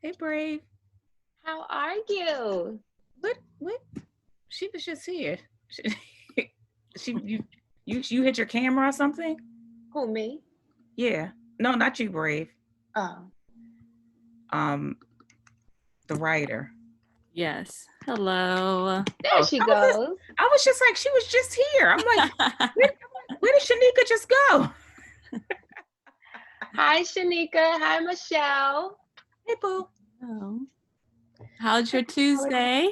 Hey, Brave. How are you? What? She was just here. You hit your camera or something? Who, me? Yeah. No, not you, Brave. Oh. Um, the writer. Yes. Hello. There she goes. I was just like, she was just here. I'm like, where did Shanika just go? Hi, Shanika. Hi, Michelle. Hey, boo. Oh. How's your Tuesday?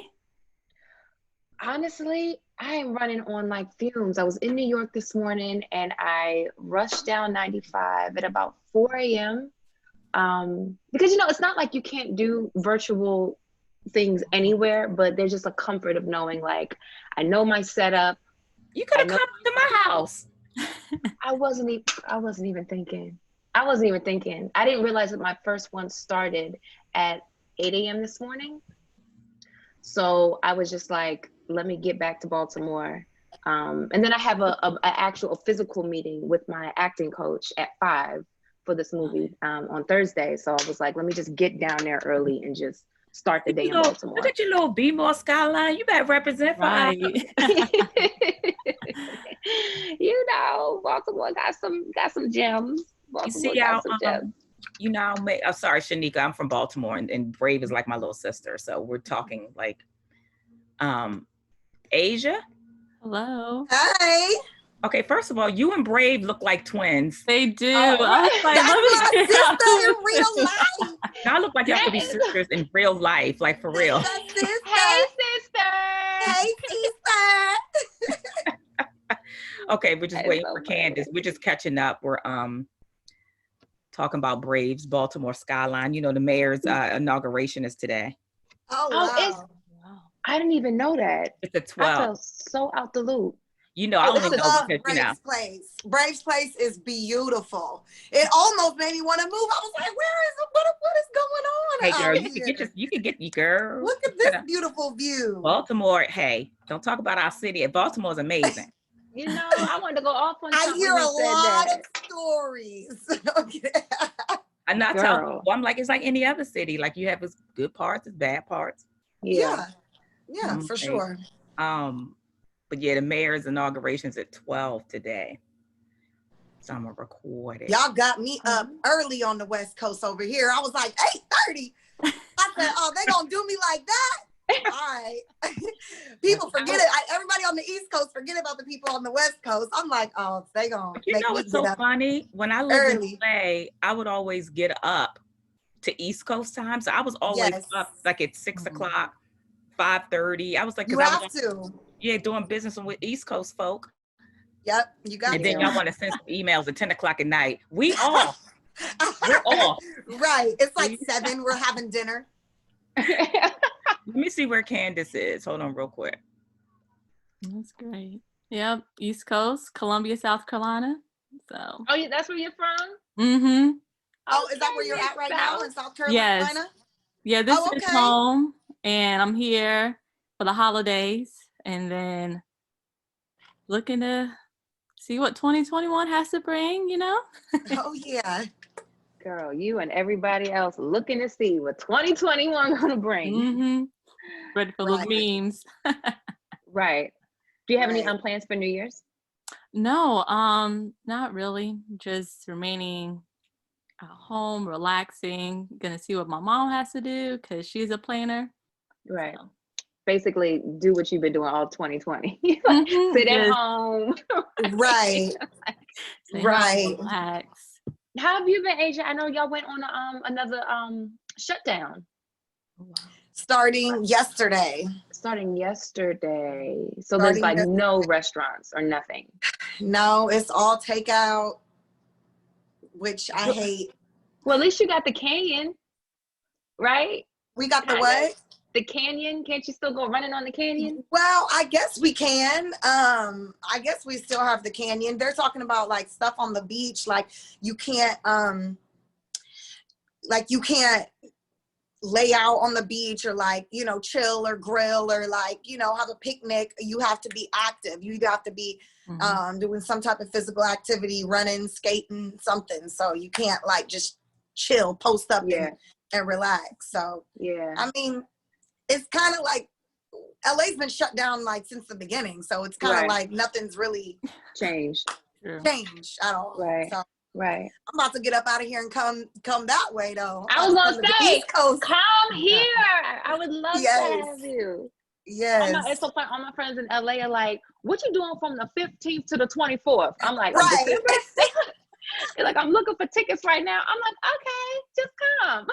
Honestly, I am running on like fumes. I was in New York this morning and I rushed down 95 at about 4 a.m. Because, it's not like you can't do virtual things anywhere, but there's just a comfort of knowing, like, I know my setup. You could have come to my house. I wasn't even thinking. I didn't realize that my first one started at 8 a.m. this morning. So I was just like, let me get back to Baltimore. And then I have a actual physical meeting with my acting coach at 5 for this movie on Thursday. So I was like, let me just get down there early and just start the day in Baltimore. Look at your little B-more skyline. You better represent for us. Baltimore got some gems. Baltimore got some gems. I'm sorry, Shanika, I'm from Baltimore and Brave is like my little sister. So we're talking like Asia'h. Hello. Hi. Okay, first of all, you and Brave look like twins. They do. I was like, that's my sister in real life. Now I look like y'all could be sisters in real life, like for real. Hey, sister. Hey, sister. Okay, we're just waiting for Candiace. We're just catching up. We're talking about Braves, Baltimore skyline. The mayor's inauguration is today. Oh, wow. I didn't even know that. It's at 12. I felt so out the loop. I only know because Braves Place. Braves Place is beautiful. It almost made me want to move. I was like, where is it? What is going on? Hey, girl, you can get girl. Look at this beautiful view. Baltimore, hey, don't talk about our city. Baltimore is amazing. I wanted to go off on something. I hear a lot of stories. Okay. I'm not telling you. I'm like, it's like any other city. Like you have its good parts, its bad parts. Yeah, for sure. But yeah, the mayor's inauguration is at 12 today. So I'm gonna record it. Y'all got me up early on the West Coast over here. I was like 8:30. I said, oh, they gonna do me like that? All right. People forget it. Everybody on the East Coast forget about the people on the West Coast. I'm like, oh, they gonna make me what's so funny? When I lived in LA, I would always get up to East Coast time. So I was always up like at 6 o'clock, 5:30. I was like, you have to. Yeah, doing business with East Coast folk. Yep, you got And then y'all want to send some emails at 10 o'clock at night. We off. We're off. Right. It's like 7. We're having dinner. Let me see where Candiace is. Hold on real quick. That's great. Yep. East Coast, Columbia, South Carolina. So. Oh, yeah, that's where you're from? Mm-hmm. Oh, is that where you're at right now in South Carolina? Yes. Yeah, this is home. And I'm here for the holidays. And then looking to see what 2021 has to bring, Oh, yeah. Girl, you and everybody else looking to see what 2021 gonna bring. Mm-hmm. Ready for those memes. Right. Do you have any plans for New Year's? No, not really. Just remaining at home, relaxing. Gonna see what my mom has to do because she's a planner. Right. So. Basically, do what you've been doing all 2020. Sit at home. Right. Right. Relax. How have you been, Asia'h? I know y'all went on another shutdown. Starting yesterday. So there's like no restaurants or nothing. No, it's all takeout, which I hate. Well, at least you got the canyon, right? We got the what? The canyon. Can't you still go running on the canyon? Well, I guess we can. I guess we still have the canyon. They're talking about like stuff on the beach, like you can't lay out on the beach or like, chill or grill or like, have a picnic. You have to be active. You have to be doing some type of physical activity, running, skating, something. So you can't like just chill, post up and and relax. So yeah, I mean, it's kind of like LA's been shut down like since the beginning, so it's kind of Right. like nothing's really changed. at all. Right. So Right. I'm about to get up out of here and come that way though. I was gonna say, East Coast. come here. I would love to have you. Yes. It's so fun. All my friends in LA are like, "What you doing from the 15th to the 24th?" I'm like, right. December. They're like, "I'm looking for tickets right now." I'm like, "Okay, just come."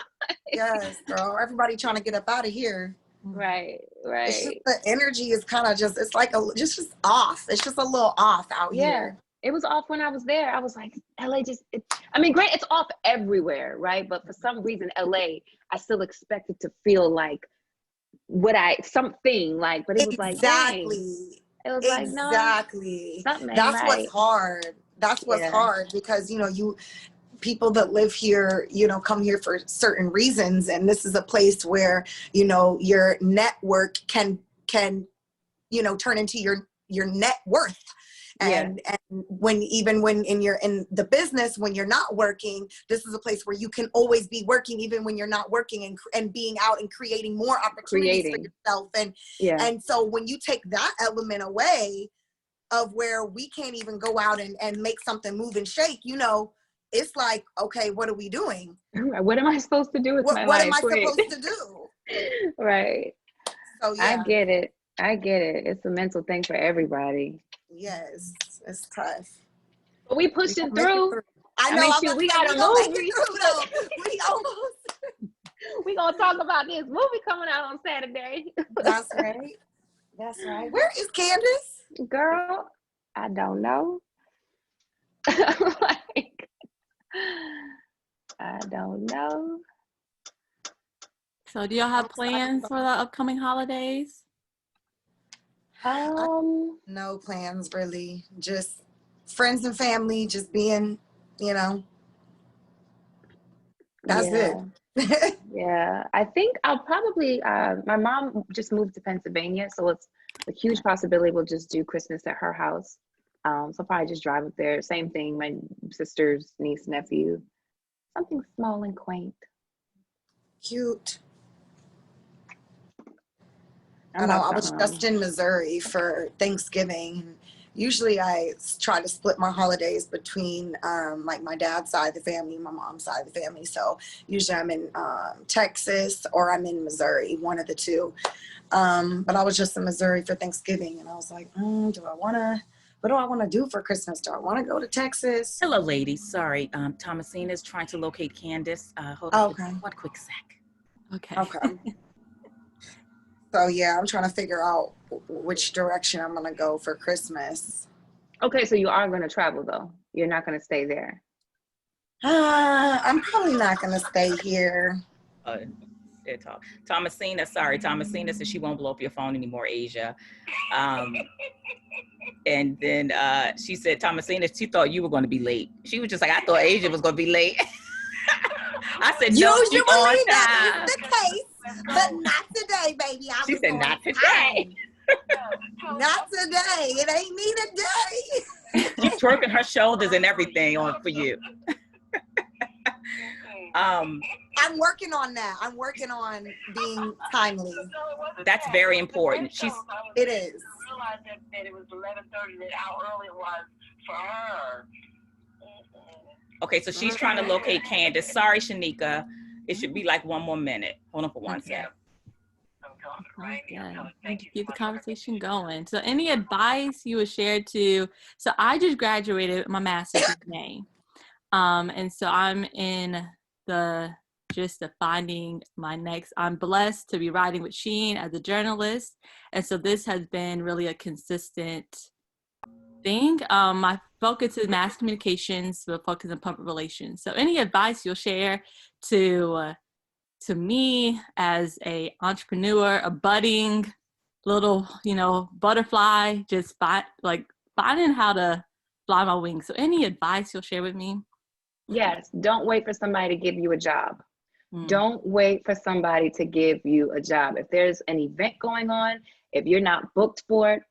Yes, girl. Everybody trying to get up out of here. Right. It's just the energy is kind of just, it's like just off. It's just a little off out here. It was off when I was there. I was like, LA great, it's off everywhere, right? But for some reason, LA, I still expected to feel like but it was like, dang. It was like, no. Exactly. Something ain't That's right. what's hard. That's what's hard because, people that live here, come here for certain reasons. And this is a place where, your network can, turn into your net worth. And when you're in the business, when you're not working, this is a place where you can always be working, even when you're not working, and being out and creating more opportunities for yourself. And so when you take that element away of where we can't even go out and make something move and shake, it's like, okay, what are we doing? What am I supposed to do with my life? What am I supposed to do? Right. So yeah. I get it. It's a mental thing for everybody. Yes, it's tough. But we pushing through. I know. We got a movie. We gonna talk about this movie coming out on Saturday. That's right. Where is Candiace? Girl, I don't know. I don't know. So do y'all have plans for the upcoming holidays? No plans really. Just friends and family, just being, that's it. Yeah. I think I'll probably, my mom just moved to Pennsylvania, so it's a huge possibility we'll just do Christmas at her house. So I'll probably just drive up there. Same thing, my sister's niece, nephew. Something small and quaint. Cute. I know. I was just in Missouri for Thanksgiving. Usually I try to split my holidays between like my dad's side of the family, my mom's side of the family. So usually I'm in Texas or I'm in Missouri, one of the two. But I was just in Missouri for Thanksgiving and I was like, what do I want to do for Christmas? Do I want to go to Texas? Hello, ladies. Sorry. Thomasina is trying to locate Candiace. Hold on one quick sec. Okay. So yeah, I'm trying to figure out which direction I'm going to go for Christmas. Okay, so you are going to travel though. You're not going to stay there. I'm probably not going to stay here. Thomasina says she won't blow up your phone anymore, Asia'h. And then she said, Thomasina, she thought you were going to be late. She was just like, I thought Asia'h was going to be late. I said, no, usually that is the case, but not today, baby. She said, not today. Not today. It ain't me today. She's twerking her shoulders and everything on for you. I'm working on that. I'm working on being timely. That's very important. It is. I realized that it was 11:30, how early it was for her. Okay, so she's trying to locate Candiace. Sorry, Shanika. It should be like one more minute. Hold on for one second. Okay. Keep the conversation going. So any advice you would share to, so I just graduated my master's in May. And so I'm in the gist of finding my next, I'm blessed to be writing with Sheen as a journalist. And so this has been really a consistent thing. My focus is mass communications, but focus on public relations. So any advice you'll share to me as a entrepreneur, a budding little, butterfly, just finding how to fly my wings. So any advice you'll share with me? Yes. Don't wait for somebody to give you a job. Don't wait for somebody to give you a job. If there's an event going on, if you're not booked for it,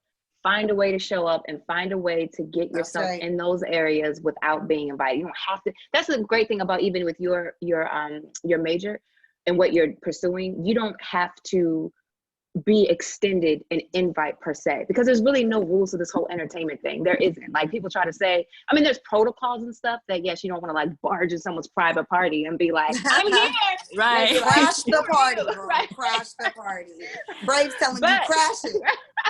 find a way to show up and find a way to get yourself in those areas without being invited. You don't have to. That's the great thing about even with your major. and what you're pursuing, you don't have to be extended an invite per se, because there's really no rules to this whole entertainment thing. There isn't. Like, people try to say, I mean, there's protocols and stuff that, yes, you don't want to like barge in someone's private party and be like, I'm here. Right. Like, Crash the party, bro. Right. Crash the party. Brave's telling you, crash it.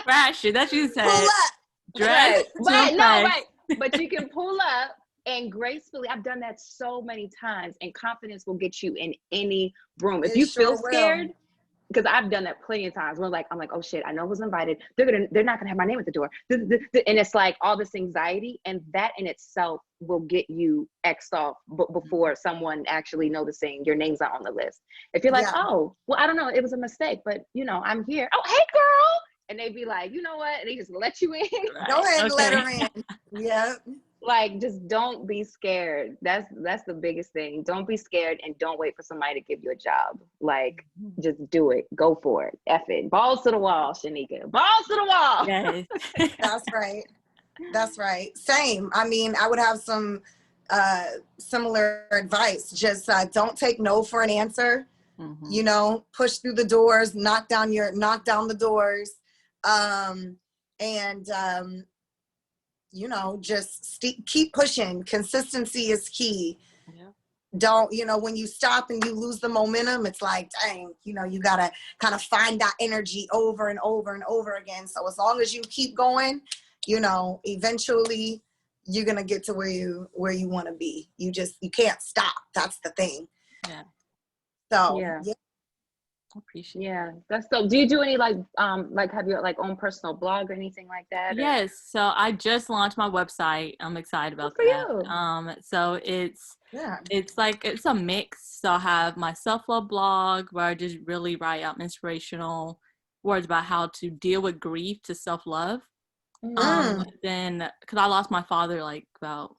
Crash it. That's what you said. Pull up. Dress to Right. No, impress. right. But you can pull up and gracefully. I've done that so many times, and confidence will get you in any room. If It you sure feel will. scared, because I've done that plenty of times. I'm like, oh shit, I know who's invited. They're not gonna have my name at the door. And it's like all this anxiety, and that in itself will get you X'd off before someone actually noticing your name's not on the list. If you're like, oh, well, I don't know, it was a mistake, but you know, I'm here. Oh, hey, girl. And they'd be like, you know what? And they just let you in. Go ahead and let her in. Yeah. Like, just don't be scared. That's the biggest thing. Don't be scared, and don't wait for somebody to give you a job. Like, just do it. Go for it. F it. Balls to the wall, Shanika. Balls to the wall. Yes. That's right. That's right. Same. I mean, I would have some similar advice. Just don't take no for an answer. Mm-hmm. You know, push through the doors, knock down the doors. You know, just keep pushing. Consistency is key. Yeah. Don't, you know, when you stop and you lose the momentum, it's like, dang, you know, you gotta kind of find that energy over and over and over again. So as long as you keep going, you know, eventually you're gonna get to where you want to be. You can't stop. That's the thing. Yeah. So Yeah. I appreciate it. Yeah, that's so. Do you do any like have your like own personal blog or anything like that? Yes. So I just launched my website. I'm excited about Good for that. you. So it's a mix. So I have my self-love blog where I just really write out inspirational words about how to deal with grief to self-love. Then, because I lost my father like about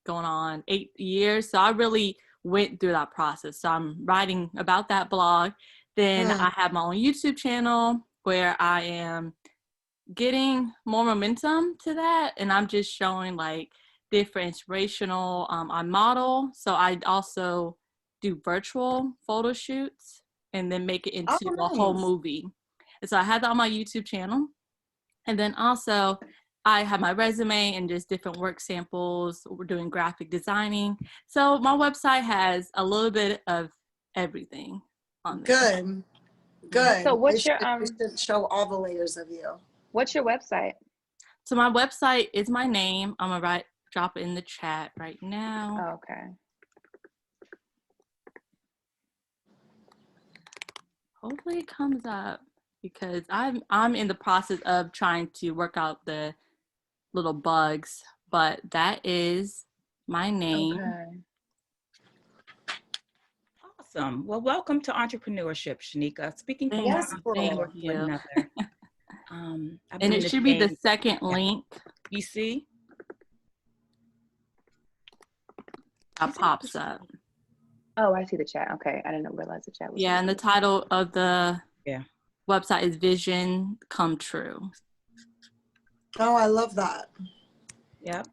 going on 8 years, so I really went through that process. So I'm writing about that blog. Then I have my own YouTube channel where I am getting more momentum to that, and I'm just showing like different inspirational. I model, so I also do virtual photo shoots and then make it into a whole movie. And so I have that on my YouTube channel, and then also I have my resume and just different work samples. We're doing graphic designing, so my website has a little bit of everything on there. Good. So what's your it should show all the layers of you. What's your website? So my website is my name. I'm gonna drop it in the chat right now. Oh, okay. Hopefully it comes up, because I'm in the process of trying to work out the little bugs, but that is my name. Okay. Awesome. Well, welcome to entrepreneurship, Shanika. Speaking from Yes, one thank entrepreneur to you. another. And it should be the second link. You see? That pops up. Oh, I see the chat. Okay, I didn't realize the chat was. Yeah, and the title of the website is Vision Come True. Oh, I love that. Yep.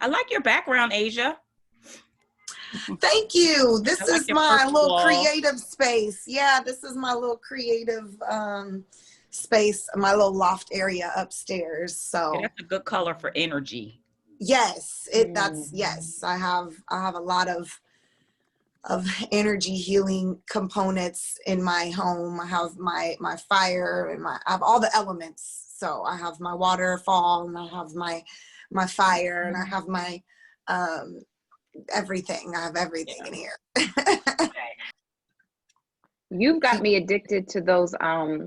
I like your background, Asia'h. Thank you. This is my little wall. creative space. Yeah, this is my little creative space, my little loft area upstairs. So that's a good color for energy. Yes, yes. I have a lot of energy healing components in my home. I have my fire and I have all the elements. So I have my waterfall, and I have my fire, and I have my everything. I have everything in here. You've got me addicted to those. I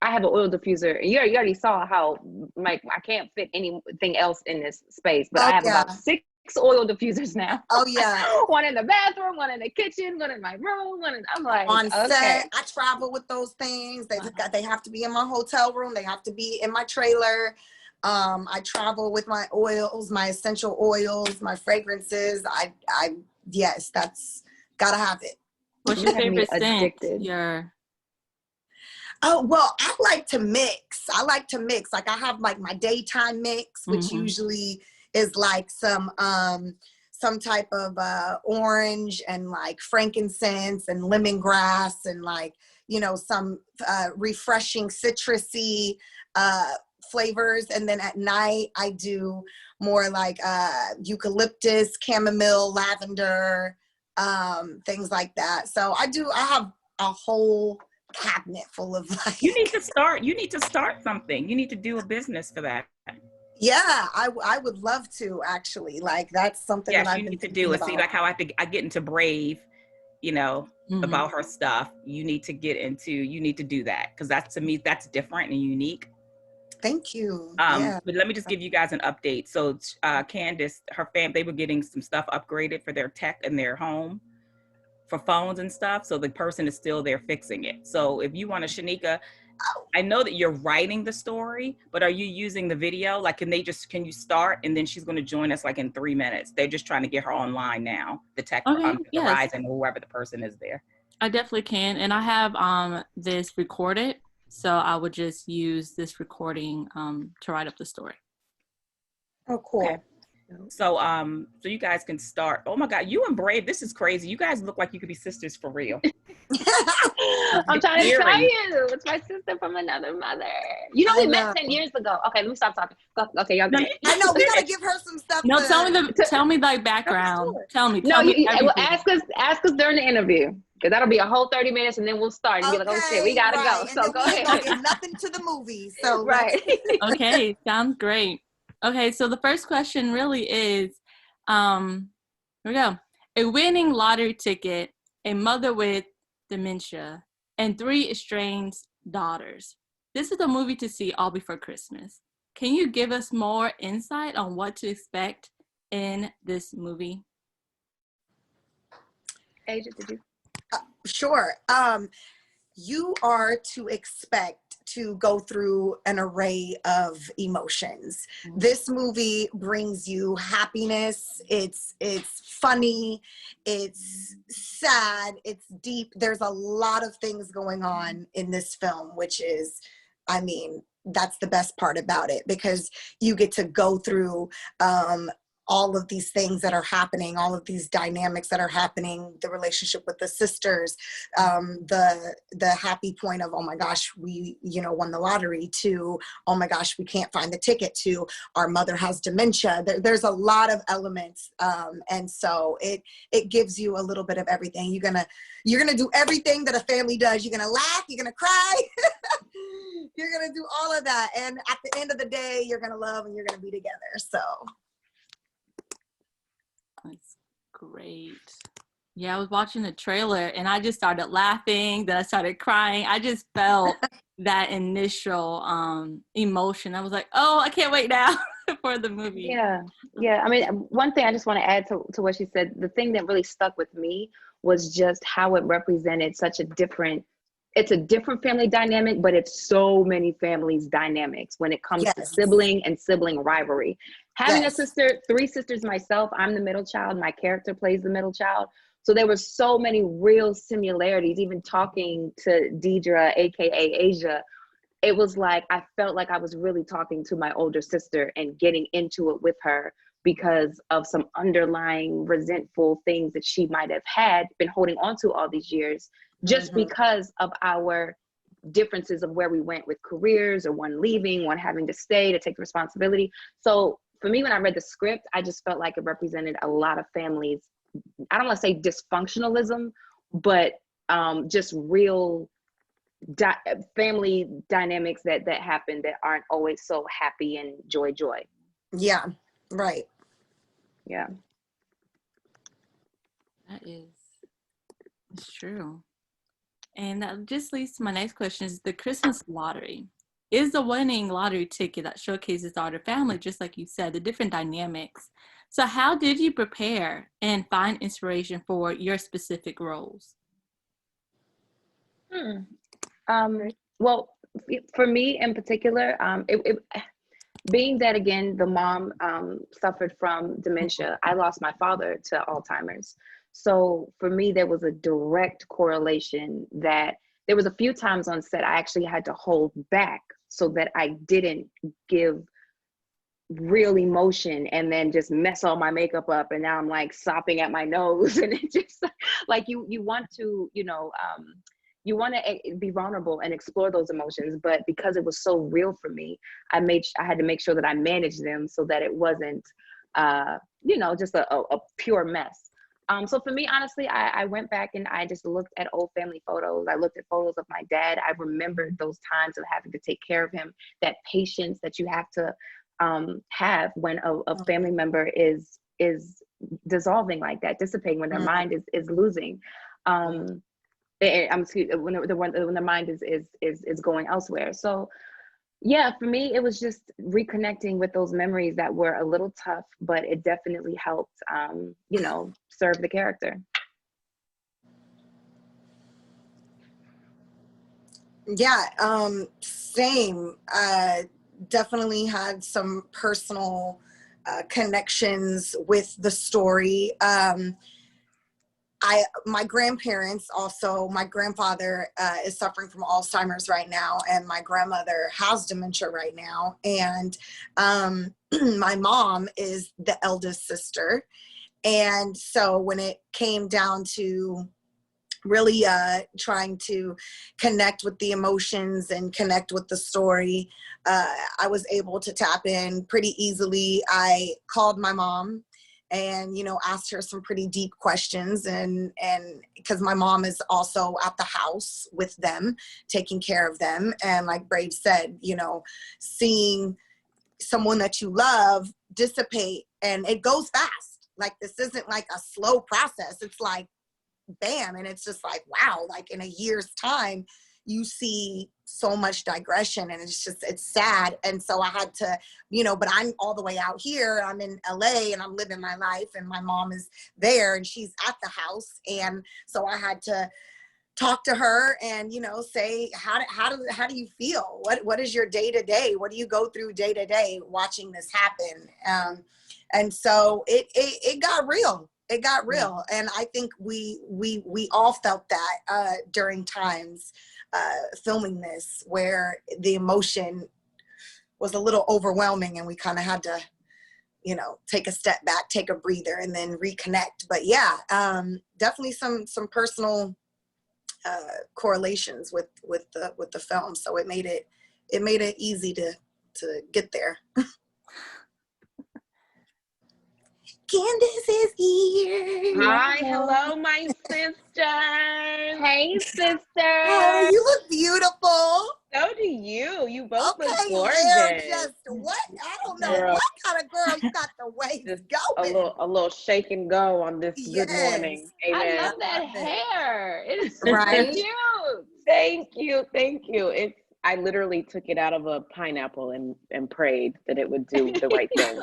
have an oil diffuser. You already saw how I can't fit anything else in this space, but I have about 6 oil diffusers now. Oh yeah. One in the bathroom, one in the kitchen, one in my room, I'm like, on okay. set. I travel with those things. They have to be in my hotel room. They have to be in my trailer. I travel with my oils, my essential oils, my fragrances. Yes, that's gotta have it. What's your favorite scent? Oh, well, I like to mix. Like I have like my daytime mix, which usually is like some some type of orange and like frankincense and lemongrass and like, you know, some refreshing citrusy flavors. And then at night I do more like eucalyptus, chamomile, lavender, things like that. So I have a whole cabinet full of like. You need to start something. You need to do a business for that. Yeah, I would love to actually. Like that's something that I've been thinking about. See, like how I get into Brave, you know, about her stuff. You need to do that, because that's, to me, that's different and unique. Thank you. But let me just give you guys an update. So Candiace, her fam, they were getting some stuff upgraded for their tech in their home for phones and stuff. So the person is still there fixing it. So if you want to, Shanika, I know that you're writing the story, but are you using the video? Like, can you start, and then she's going to join us like in 3 minutes. They're just trying to get her online now, the tech, Verizon, or whoever the person is there. I definitely can. And I have this recorded. So I would just use this recording to write up the story. Oh, cool. Okay. So so you guys can start. Oh my God, you and Brave, this is crazy. You guys look like you could be sisters for real. I'm trying to tell you, it's my sister from another mother. You know, we met 10 years ago. Okay, let me stop talking. Okay, y'all. I know, we gotta give her some stuff. No, tell me like background. Tell me. Well, ask us during the interview, because that'll be a whole 30 minutes, and then we'll start and be like, oh shit, we gotta go. So go ahead. Don't get nothing to the movie. So right. Okay, sounds great. Okay, so the first question really is, here we go. A winning lottery ticket, a mother with dementia, and 3 estranged daughters. This is a movie to see all before Christmas. Can you give us more insight on what to expect in this movie? Asia'h, did you? Sure. You are to expect to go through an array of emotions. This movie brings you happiness. It's funny. It's sad. It's deep. There's a lot of things going on in this film, which is, I mean, that's the best part about it, because you get to go through all of these things that are happening, all of these dynamics that are happening, the relationship with the sisters, the happy point of, oh my gosh, we, won the lottery, to, oh my gosh, we can't find the ticket, to our mother has dementia. There's a lot of elements. And so it gives you a little bit of everything. You're gonna do everything that a family does. You're gonna laugh, you're gonna cry, you're gonna do all of that. And at the end of the day, you're gonna love and you're gonna be together, so. That's great. Yeah, I was watching the trailer and I just started laughing, then I started crying. I just felt that initial emotion. I was like, oh, I can't wait now for the movie. Yeah. I mean, one thing I just want to add to what she said, the thing that really stuck with me was just how it represented such a different family dynamic, but it's so many families' dynamics when it comes to sibling and sibling rivalry. Having a sister, 3 sisters myself, I'm the middle child. My character plays the middle child. So there were so many real similarities. Even talking to Deidre, AKA Asia'h, it was like, I felt like I was really talking to my older sister and getting into it with her because of some underlying resentful things that she might have been holding on to all these years, just because of our differences of where we went with careers, or one leaving, one having to stay to take responsibility. So for me, when I read the script, I just felt like it represented a lot of families. I don't want to say dysfunctionalism, but just real family dynamics that happen that aren't always so happy and joy. Yeah, right. Yeah. It's true. And that just leads to my next question, is the Christmas lottery. Is the winning lottery ticket that showcases our family, just like you said, the different dynamics. So how did you prepare and find inspiration for your specific roles? Well, for me in particular, being that, again, the mom suffered from dementia, I lost my father to Alzheimer's. So for me, there was a direct correlation that there was a few times on set I actually had to hold back so that I didn't give real emotion and then just mess all my makeup up, and now I'm like sopping at my nose, and it just like you want to, you want to be vulnerable and explore those emotions, but because it was so real for me, I had to make sure that I managed them so that it wasn't just a pure mess. So for me, honestly, I went back and I just looked at old family photos. I looked at photos of my dad. I remembered those times of having to take care of him, that patience that you have to have when a family member is dissolving like that, dissipating, when their mind is losing. When the mind is going elsewhere. So yeah, for me, it was just reconnecting with those memories that were a little tough, but it definitely helped, serve the character. Yeah, same. Definitely had some personal connections with the story. My grandparents also, my grandfather is suffering from Alzheimer's right now, and my grandmother has dementia right now. And my mom is the eldest sister. And so when it came down to really trying to connect with the emotions and connect with the story, I was able to tap in pretty easily. I called my mom and asked her some pretty deep questions, and because my mom is also at the house with them, taking care of them. And like Brave said, seeing someone that you love dissipate, and it goes fast. Like, this isn't like a slow process. It's like bam, and it's just like, wow, like in a year's time you see so much digression, and it's sad. And so I had to, but I'm all the way out here, I'm in LA and I'm living my life, and my mom is there and she's at the house. And so I had to talk to her and, say, how do you feel? What is your day to day? What do you go through day to day watching this happen? And so it got real. It got real. And I think we all felt that during times filming this, where the emotion was a little overwhelming, and we kind of had to, take a step back, take a breather, and then reconnect. But yeah, definitely some personal correlations with the film. So it made it easy to get there. Candiace is here. Hi, hello, my sisters. Hey, sister. Oh, you look beautiful. So do you. You both look Okay, gorgeous. hair just what? I don't know Girl. what kind of girl you got the waist Just going. a little shake and go on this good Yes. morning. Amen. I love that love it. hair. It is so Right? cute. Thank you. I literally took it out of a pineapple and prayed that it would do the right thing.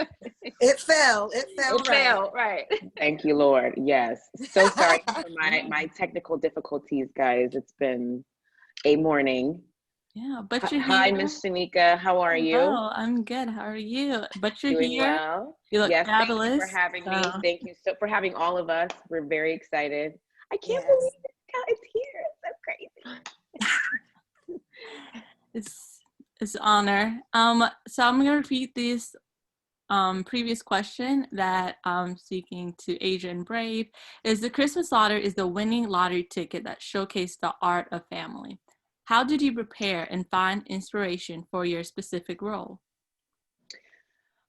It fell. It fell It right. fell, right. Thank you, Lord. Yes. So sorry for my technical difficulties, guys. It's been a morning. Yeah, but you're Hi, here. Miss Shanika. How are you? Hello, I'm good. How are you? But you're Doing here. well. You look Yes, fabulous. thank you for having me. So- Thank you for having all of us. We're very excited. I can't Yes. believe it's here. It's so crazy. It's an honor. So I'm gonna repeat this previous question that I'm seeking to Asia'h and Brave. Is the Christmas lottery is the winning lottery ticket that showcased the art of family? How did you prepare and find inspiration for your specific role?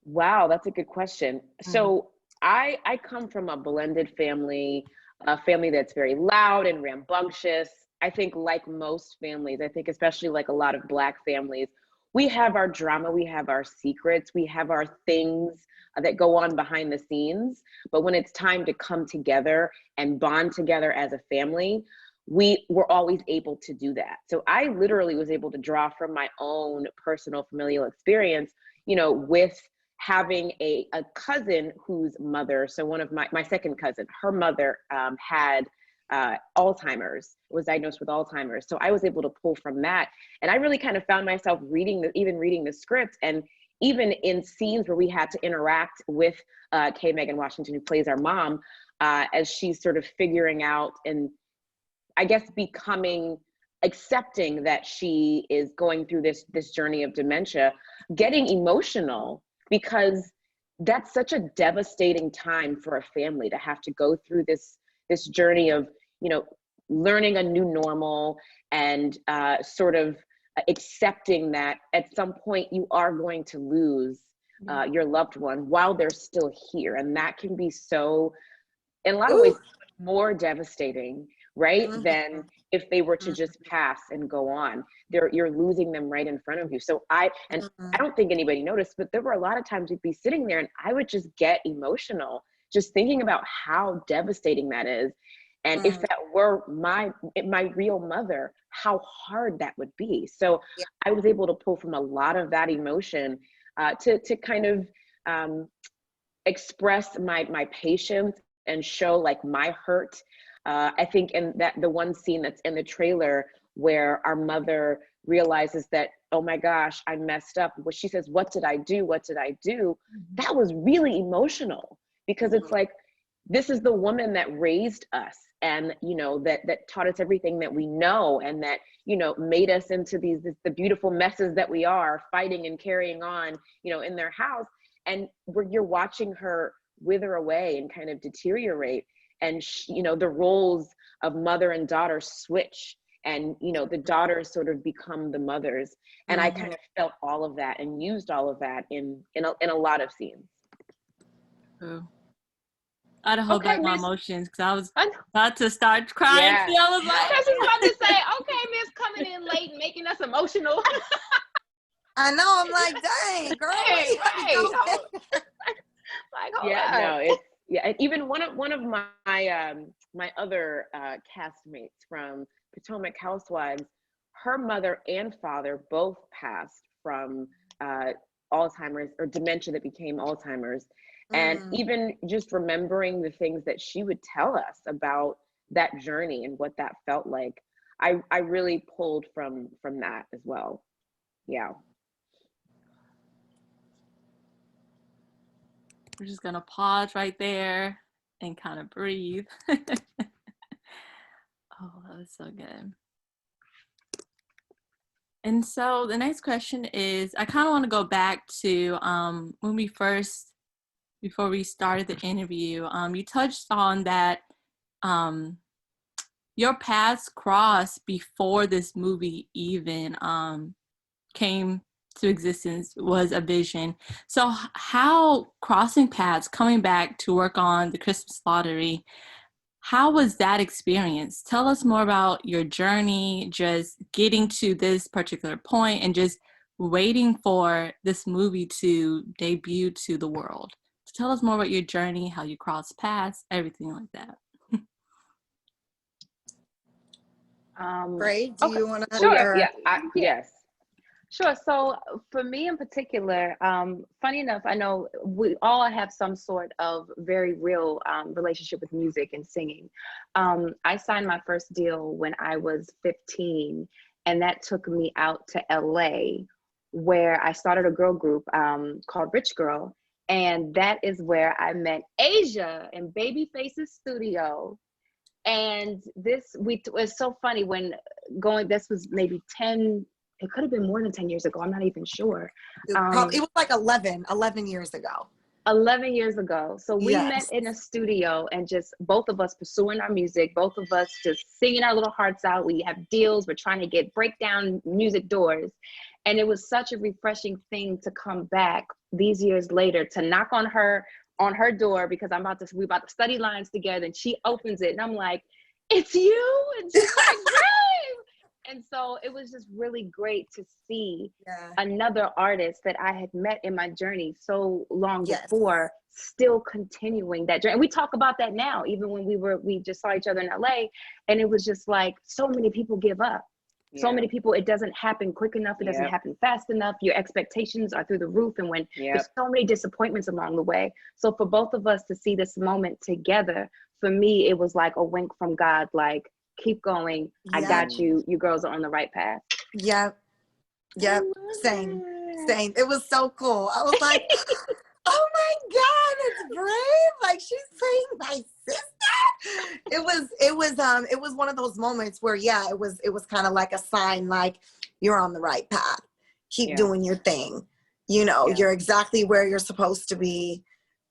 Wow, that's a good question. So I come from a blended family, a family that's very loud and rambunctious. I think like most families, I think especially like a lot of Black families, we have our drama, we have our secrets, we have our things that go on behind the scenes. But when it's time to come together and bond together as a family, we were always able to do that. So I literally was able to draw from my own personal familial experience, with having a cousin whose mother, so one of my second cousin, her mother had Alzheimer's, was diagnosed with Alzheimer's. So I was able to pull from that. And I really kind of found myself reading the script, and even in scenes where we had to interact with K. Megan Washington, who plays our mom, as she's sort of figuring out and I guess accepting that she is going through this journey of dementia, getting emotional because that's such a devastating time for a family to have to go through this journey of, you know, learning a new normal and sort of accepting that at some point you are going to lose your loved one while they're still here. And that can be so, in a lot of ways, more devastating, right? Than if they were to just pass and go on. You're losing them right in front of you. So I don't think anybody noticed, but there were a lot of times we'd be sitting there and I would just get emotional just thinking about how devastating that is. And if that were my real mother, how hard that would be. So I was able to pull from a lot of that emotion to kind of express my patience and show like my hurt. I think in that the one scene that's in the trailer where our mother realizes that, oh my gosh, I messed up. What she says, what did I do? What did I do? That was really emotional because it's like, this is the woman that raised us and, you know, that taught us everything that we know and that, you know, made us into the beautiful messes that we are fighting and carrying on, you know, in their house. And you're watching her wither away and kind of deteriorate. And, you know, the roles of mother and daughter switch and, you know, the daughters sort of become the mothers. And I kind of felt all of that and used all of that in a lot of scenes. I had to hold back my emotions because I was about to start crying. Yeah. I was like, I was just about to say, okay, Miss coming in late, making us emotional. I know. I'm like, dang, girl. And even one of my my other castmates from Potomac Housewives, her mother and father both passed from Alzheimer's or dementia that became Alzheimer's. And even just remembering the things that she would tell us about that journey and what that felt like, I really pulled from that as well. Yeah. We're just gonna pause right there and kind of breathe. Oh, that was so good. And so the next question is, I kind of want to go back to when before we started the interview, you touched on that your paths crossed before this movie even came to existence, was a vision. So how crossing paths, coming back to work on the Christmas lottery, how was that experience? Tell us more about your journey, just getting to this particular point and just waiting for this movie to debut to the world. So tell us more about your journey, how you crossed paths, everything like that. Ray, do you want to? Sure. Yes. Sure. So for me in particular, funny enough, I know we all have some sort of very real relationship with music and singing. I signed my first deal when I was 15, and that took me out to LA, where I started a girl group called Rich Girl. And that is where I met Asia'h in Babyface's studio. And it was so funny this was maybe 10, it could have been more than 10 years ago. I'm not even sure. It was like 11 years ago. 11 years ago. So we met in a studio and just both of us pursuing our music, both of us just singing our little hearts out. We have deals. We're trying to break down music doors. And it was such a refreshing thing to come back these years later to knock on her door because we're about to study lines together, and she opens it and I'm like, it's you? And she's like, Ray! And so it was just really great to see another artist that I had met in my journey so long before still continuing that journey. And we talk about that now, even when we just saw each other in LA, and it was just like, so many people give up. So many people, it doesn't happen quick enough. It doesn't happen fast enough. Your expectations are through the roof. And when there's so many disappointments along the way. So for both of us to see this moment together, for me, it was like a wink from God, like, keep going. I got you. You girls are on the right path. Yep. Same. It was so cool. I was like, oh my God, it's Brave. Like, she's playing my sister. It was one of those moments where, it was kind of like a sign, like, you're on the right path. Keep doing your thing. you know, you're exactly where you're supposed to be.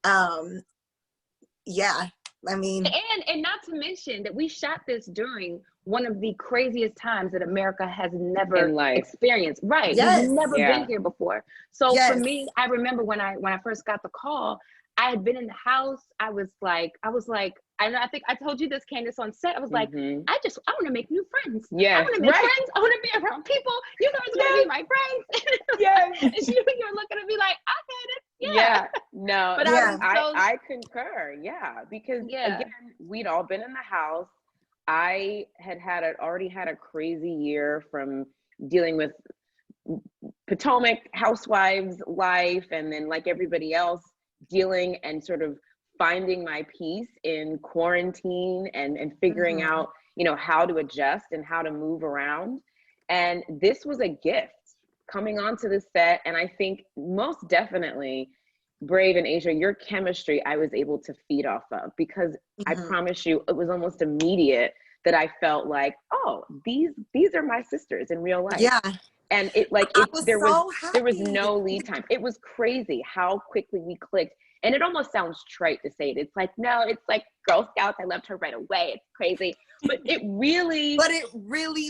Yeah, I mean, and not to mention that we shot this during one of the craziest times that America has never experienced. Right. Yes. We've never been here before. So Yes. for me, I remember when I first got the call, I had been in the house. I think I told you this, Candiace, on set. I was like, I want to make new friends. Yes. I want to make friends. I want to be around people. You guys are going to be my friends. Yes. And you're looking at me like, I get it. Yeah. No, but I concur. Yeah. Because again, we'd all been in the house. I had already had a crazy year from dealing with Potomac housewives life, and then like everybody else dealing and sort of finding my peace in quarantine and figuring out, you know, how to adjust and how to move around. And this was a gift coming onto the set. And I think most definitely, Brave and Asia'h, your chemistry I was able to feed off of, because I promise you, it was almost immediate that I felt like, oh, these are my sisters in real life. Yeah. And there was no lead time. It was crazy how quickly we clicked. And it almost sounds trite to say it. It's like, no, it's like Girl Scouts. I loved her right away. It's crazy. But it really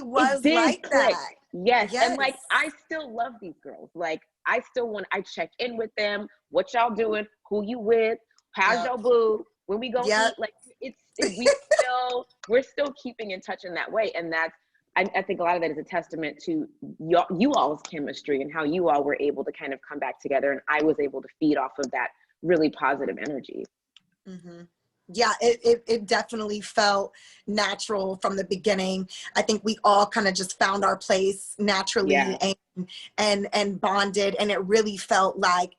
was like that. Yes. And like, I still love these girls. Like, I check in with them. What y'all doing? Who you with? How's your boo? When we go eat? Like, we're still keeping in touch in that way. And that's, I think a lot of that is a testament to you all's chemistry and how you all were able to kind of come back together. And I was able to feed off of that really positive energy. Yeah, it definitely felt natural from the beginning. I think we all kind of just found our place naturally and bonded. And it really felt like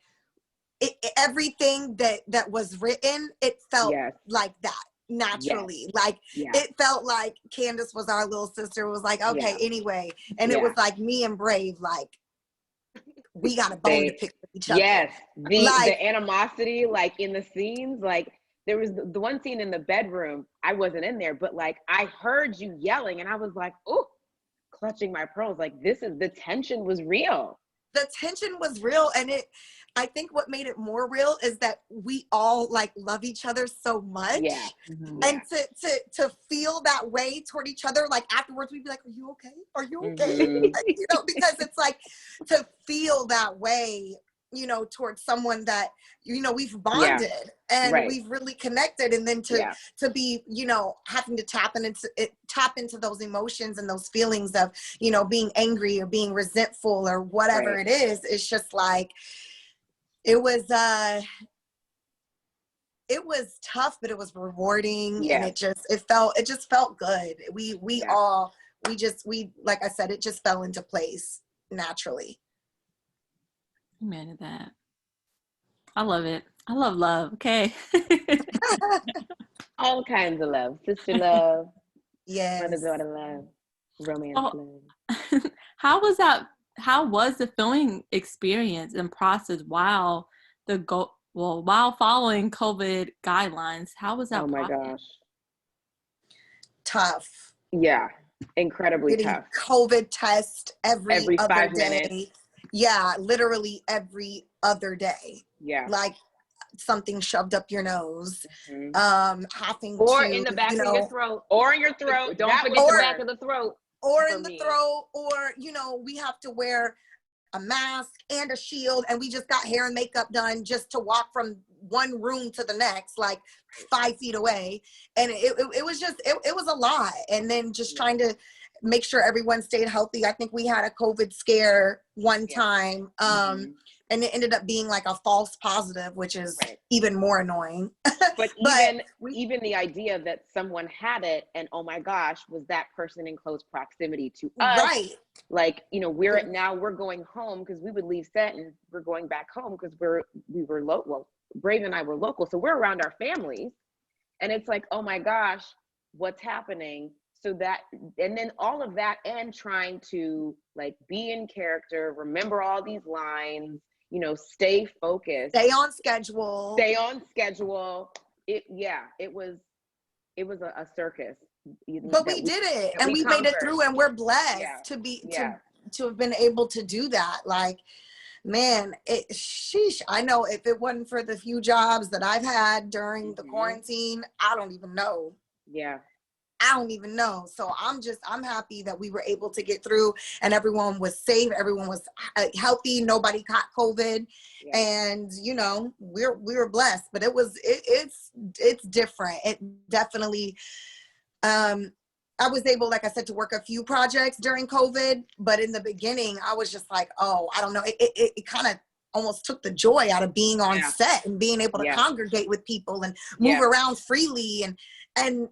everything that was written, it felt like that. Naturally, like it felt like Candiace was our little sister. It was like, okay, anyway, and it was like me and Brave, like we got a bone to pick with each other. Yes, the animosity, like in the scenes, like there was the one scene in the bedroom. I wasn't in there, but like I heard you yelling, and I was like, oh, clutching my pearls. Like the tension was real. The tension was real, and I think what made it more real is that we all like love each other so much. Yeah. And to feel that way toward each other, like afterwards we'd be like, are you okay? Are you okay? You know, because it's like to feel that way, you know, towards someone that, you know, we've bonded and we've really connected, and then to be, you know, having to tap into those emotions and those feelings of, you know, being angry or being resentful or whatever it is. It's just like, it was tough, but it was rewarding, and it just felt good. We like I said, it just fell into place naturally. Amen to that. I love it. I love love. Okay. All kinds of love. Sister love. Mother-daughter love. Romance love. How was the filming experience and process while following COVID guidelines? How was that? Oh my gosh. Tough. Yeah. Incredibly tough. COVID test every other 5 day. minutes. Yeah, literally every other day. Yeah. Like something shoved up your nose. In the back of your throat. Or in your throat. Don't forget the back of the throat. Or in the throat, or, you know, we have to wear a mask and a shield, and we just got hair and makeup done just to walk from one room to the next, like 5 feet away. And it was just, it was a lot. And then just trying to make sure everyone stayed healthy. I think we had a COVID scare one time. And it ended up being like a false positive, which is even more annoying. But even the idea that someone had it, and oh my gosh, was that person in close proximity to us? Right. Like, you know, we're going home, because we would leave set and we're going back home because we were local. Well, Brave and I were local, so we're around our families, and it's like, oh my gosh, what's happening? So that, and then all of that, and trying to like be in character, remember all these lines, you know, stay focused, stay on schedule. It was a circus. But we did it, and we made it through, and we're blessed to have been able to do that. Like, Man, sheesh. I know if it wasn't for the few jobs that I've had during the quarantine, I don't even know. Yeah. I don't even know. So I'm happy that we were able to get through and everyone was safe. Everyone was healthy. Nobody caught COVID. Yeah. And, you know, we were blessed, but it's different. It definitely, I was able, like I said, to work a few projects during COVID, but in the beginning I was just like, oh, I don't know. It kind of almost took the joy out of being on set and being able to congregate with people and move around freely. And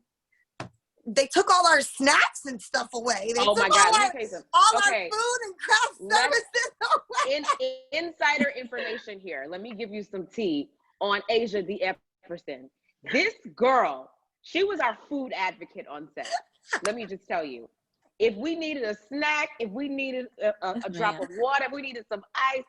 they took all our snacks and stuff away. They took my God, all our food and craft services away. Insider information here. Let me give you some tea on Asia'h Epperson. This girl, she was our food advocate on set. Let me just tell you, if we needed a snack, if we needed a drop of water, if we needed some ice,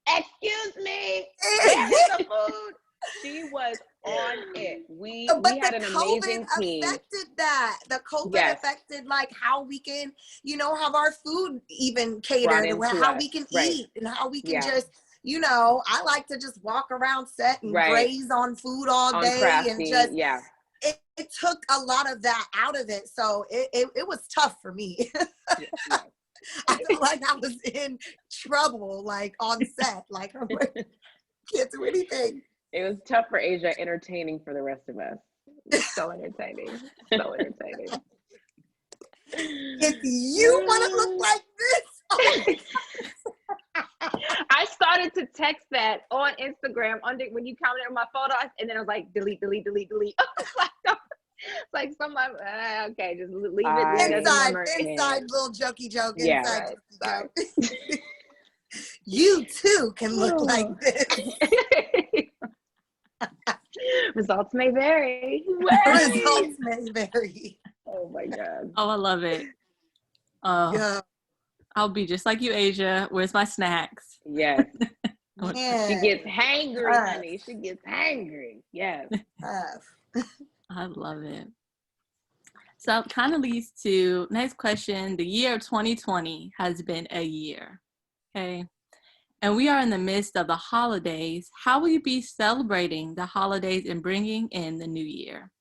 excuse me, where's the food? She was on it. We had an amazing team. Affected that. The COVID affected like how we can, you know, have our food even catered, and how we can eat and how we can just, you know, I like to just walk around set and graze on food all day and just it took a lot of that out of it. So it was tough for me. I felt like I was in trouble, like on set. Like I'm like, can't do anything. It was tough for Asia'h, entertaining for the rest of us. So entertaining. So entertaining. If you want to look like this, I started to text that on Instagram when you commented on my photo, and then I was like, delete. It's like somebody, okay, just leave it. Inside little jokey joke. Inside joke. You too can look like this. Results may vary. Results may vary. Oh my God. Oh, I love it. I'll be just like you, Asia'h. Where's my snacks? Yes. She gets hangry, honey. She gets hangry. Yes. I love it. So it kind of leads to next question. The year of 2020 has been a year. Okay. And we are in the midst of the holidays. How will you be celebrating the holidays and bringing in the new year?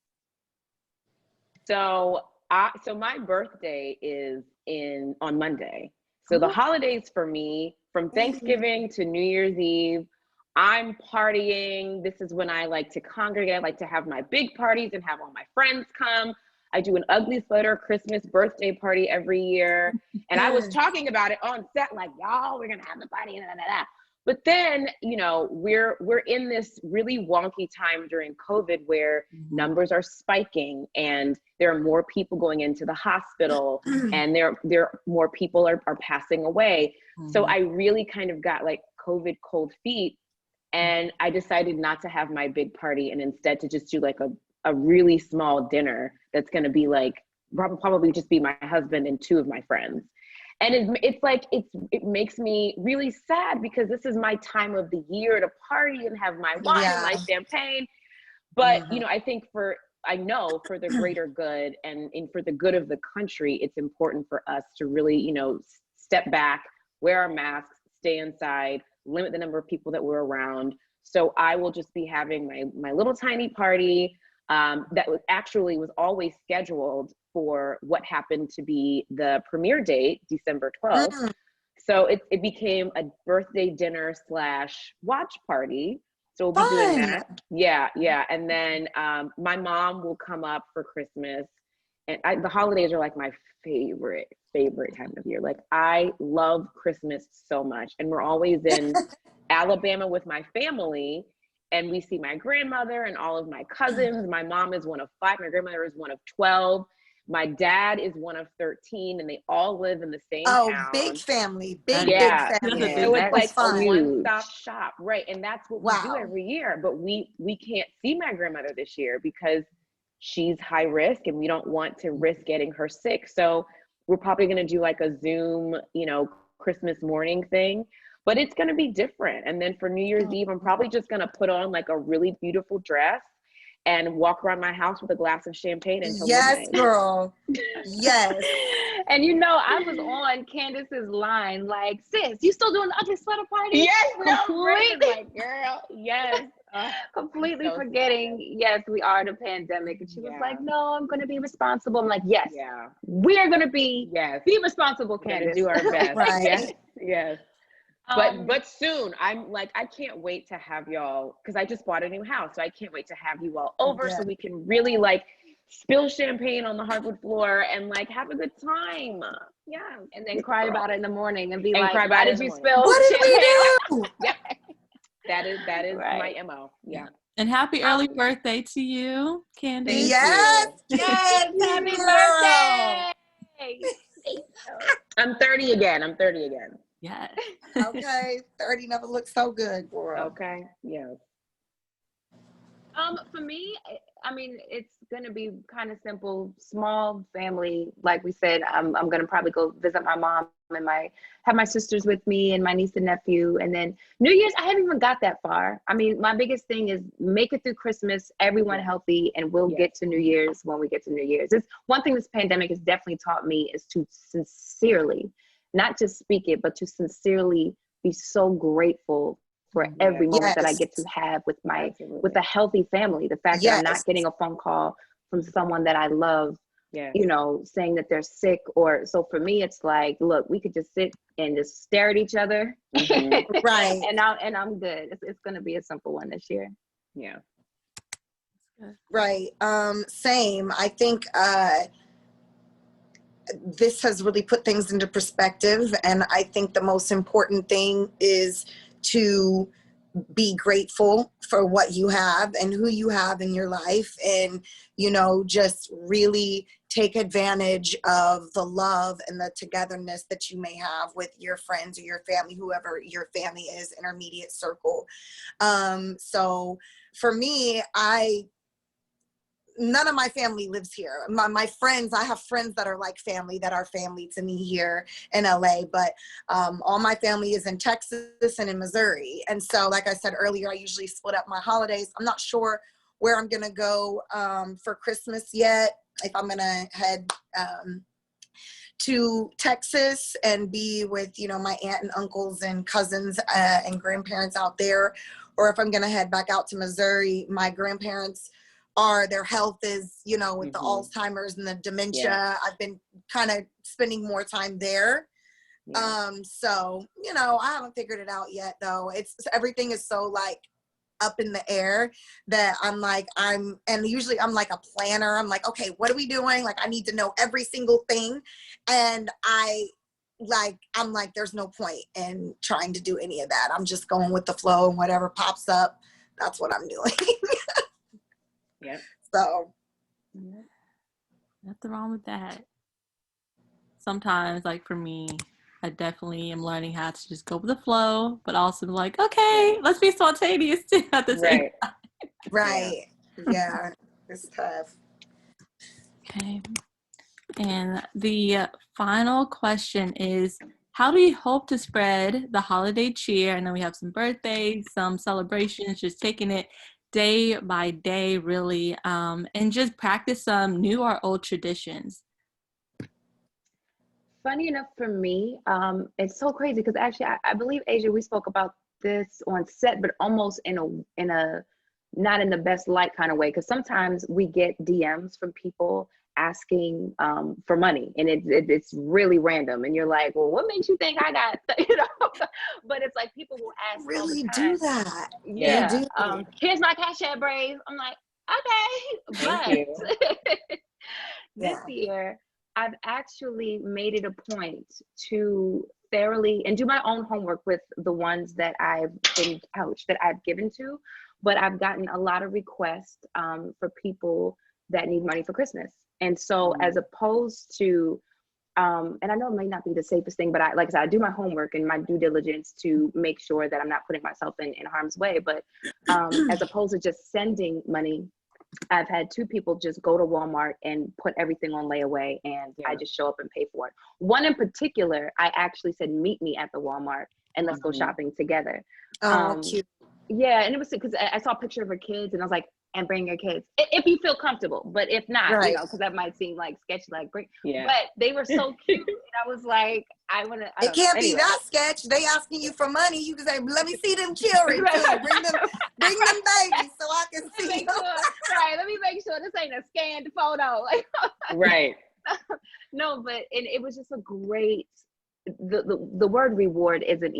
So my birthday is on Monday. So the holidays for me, from Thanksgiving to New Year's Eve, I'm partying. This is when I like to congregate. I like to have my big parties and have all my friends come. I do an ugly sweater Christmas birthday party every year. And I was talking about it on set, like, y'all, we're gonna have the party, But then, you know, we're in this really wonky time during COVID where numbers are spiking and there are more people going into the hospital and there more people are passing away. So I really kind of got like COVID cold feet, and I decided not to have my big party and instead to just do like a really small dinner that's going to be like probably just be my husband and two of my friends. And it's like it makes me really sad because this is my time of the year to party and have my wine and my champagne. But you know, I think for the greater good and for the good of the country, it's important for us to really, you know, step back, wear our masks, stay inside, limit the number of people that we're around. So I will just be having my little tiny party. That was always scheduled for what happened to be the premiere date, December 12th. So it became a birthday dinner / watch party. So we'll be doing that. Yeah. And then my mom will come up for Christmas. And the holidays are like my favorite time of year. Like I love Christmas so much. And we're always in Alabama with my family. And we see my grandmother and all of my cousins. My mom is one of 5. My grandmother is one of 12. My dad is one of 13, and they all live in the same town. Oh, big family. Big family. So it's like a one-stop shop, right? And that's what we do every year. But we can't see my grandmother this year because she's high risk, and we don't want to risk getting her sick. So we're probably going to do like a Zoom, you know, Christmas morning thing. But it's going to be different. And then for New Year's Eve, I'm probably just going to put on like a really beautiful dress and walk around my house with a glass of champagne until Yes, midnight. girl. Yes. And you know, I was on Candiace's line, like, sis, you still doing the ugly sweater party? Yes, Completely. like, girl, yes. Completely so forgetting, yes, we are in a pandemic. And she was Yeah. like, no, I'm going to be responsible. I'm like, yes, Yeah. we are going to be responsible, We're gonna Candiace. do our best. Right. Yes, yes. But soon, I'm like, I can't wait to have y'all, because I just bought a new house, so I can't wait to have you all over so we can really like spill champagne on the hardwood floor and like have a good time. Yeah. And then cry about it in the morning and be And like, cry about why it in did the you morning. spill What did champagne? we do? Yeah. That is Right. my MO. Yeah. And happy early birthday to you, Candice. Yes. Yes, happy girl. birthday. I'm 30 again. Yes. Okay. 30 never looked so good, girl. Okay. Yeah. For me, I mean, it's gonna be kind of simple, small family. Like we said, I'm gonna probably go visit my mom and have my sisters with me and my niece and nephew. And then New Year's, I haven't even got that far. I mean, my biggest thing is make it through Christmas, everyone healthy, and we'll get to New Year's when we get to New Year's. It's one thing this pandemic has definitely taught me is to sincerely, not just speak it, but to sincerely be so grateful for every moment that I get to have with with a healthy family. The fact that I'm not getting a phone call from someone that I love, you know, saying that they're sick, or so for me, it's like, look, we could just sit and just stare at each other, right? And I'm good. It's going to be a simple one this year. Yeah. Right. Same. I think this has really put things into perspective, and I think the most important thing is to be grateful for what you have and who you have in your life, and, you know, just really take advantage of the love and the togetherness that you may have with your friends or your family, whoever your family is, intermediate circle. So for me, none of my family lives here. My friends, I have friends that are like family, that are family to me here in LA, but all my family is in Texas and in Missouri. And so, like I said earlier, I usually split up my holidays. I'm not sure where I'm gonna go for Christmas yet, if I'm gonna head to Texas and be with, you know, my aunt and uncles and cousins and grandparents out there, or if I'm gonna head back out to Missouri. My grandparents their health is, you know, with the Alzheimer's and the dementia. I've been kind of spending more time there. So, you know, I haven't figured it out yet though. Everything is so like up in the air that and usually I'm like a planner. I'm like, okay, what are we doing? Like, I need to know every single thing. And I'm like, there's no point in trying to do any of that. I'm just going with the flow, and whatever pops up, that's what I'm doing. Yeah. So nothing wrong with that. Sometimes, like for me, I definitely am learning how to just go with the flow, but also like, okay, let's be spontaneous too at the same time. Right. Yeah. It's tough. Okay. And the final question is, how do you hope to spread the holiday cheer? I know we have some birthdays, some celebrations, just taking it day by day, really, and just practice some new or old traditions. Funny enough for me, it's so crazy because actually I believe, Asia'h, we spoke about this on set, but almost in a not in the best light kind of way, because sometimes we get DMs from people asking for money, and it's really random, and you're like, well, what makes you think I got, you know? But it's like people will ask Really all the time. do that. Yeah. They do. Here's my Cash App, Brave. I'm like, okay. Thank But this year I've actually made it a point to thoroughly and do my own homework with the ones that I've given to, but I've gotten a lot of requests for people that need money for Christmas. And so as opposed to, and I know it may not be the safest thing, but like I said, I do my homework and my due diligence to make sure that I'm not putting myself in harm's way. But as opposed to just sending money, I've had 2 people just go to Walmart and put everything on layaway, and I just show up and pay for it. One in particular, I actually said, meet me at the Walmart and let's go shopping together. Oh, cute. Yeah, and it was because I saw a picture of her kids, and I was like, and bring your kids if you feel comfortable. But if not, Right. you know, because that might seem like sketchy, like bring. Yeah. But they were so cute, and I was like, I want to. It can't be that sketch. They asking you for money. You can say, let me see them children too. Bring them babies so I can see Make them. sure, right, let me make sure this ain't a scanned photo. Right. No, but it was just a great. The word reward doesn't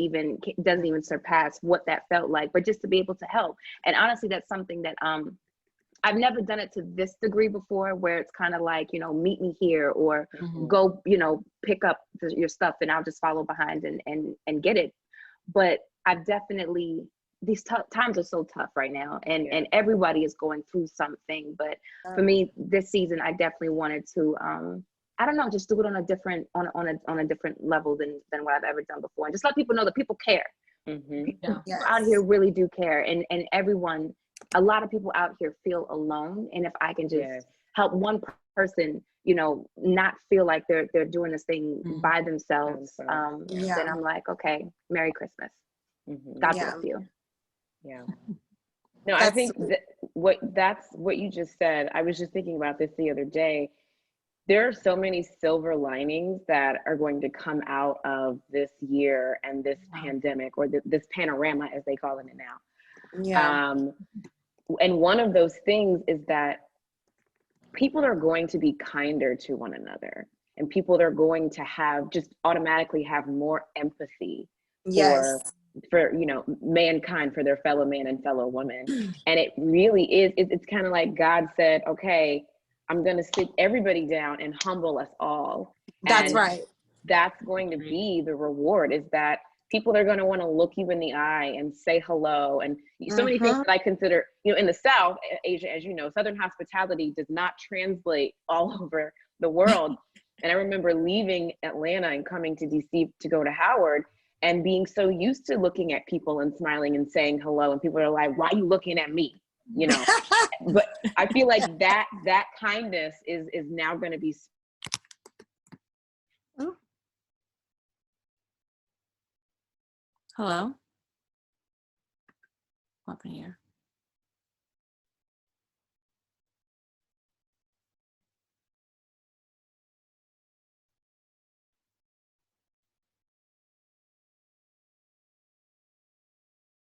even surpass what that felt like, but just to be able to help. And honestly, that's something that I've never done it to this degree before, where it's kind of like, you know, meet me here, or go, you know, pick up your stuff and I'll just follow behind and get it. But I've definitely, these times are so tough right now, and everybody is going through something. But for me, this season, I definitely wanted to I don't know, just do it on a different level than what I've ever done before, and just let people know that people care. People out here really do care, and everyone, a lot of people out here feel alone, and if I can just help one person, you know, not feel like they're doing this thing by themselves, then I'm like, okay, Merry Christmas. God bless you. Yeah. No, I think that's what you just said. I was just thinking about this the other day. There are so many silver linings that are going to come out of this year and this pandemic, or this panorama, as they call it now. Yeah. And one of those things is that people are going to be kinder to one another, and people are going to just automatically have more empathy for you know, mankind, for their fellow man and fellow woman. And it really is, it's kind of like God said, okay, I'm going to sit everybody down and humble us all. That's and right. That's going to be the reward, is that people are going to want to look you in the eye and say hello. And so many things that I consider, you know, in the South, Asia, as you know, Southern hospitality does not translate all over the world. And I remember leaving Atlanta and coming to DC to go to Howard, and being so used to looking at people and smiling and saying hello. And people are like, why are you looking at me? You know, but I feel like that kindness is now going to be. Hello? Up in here.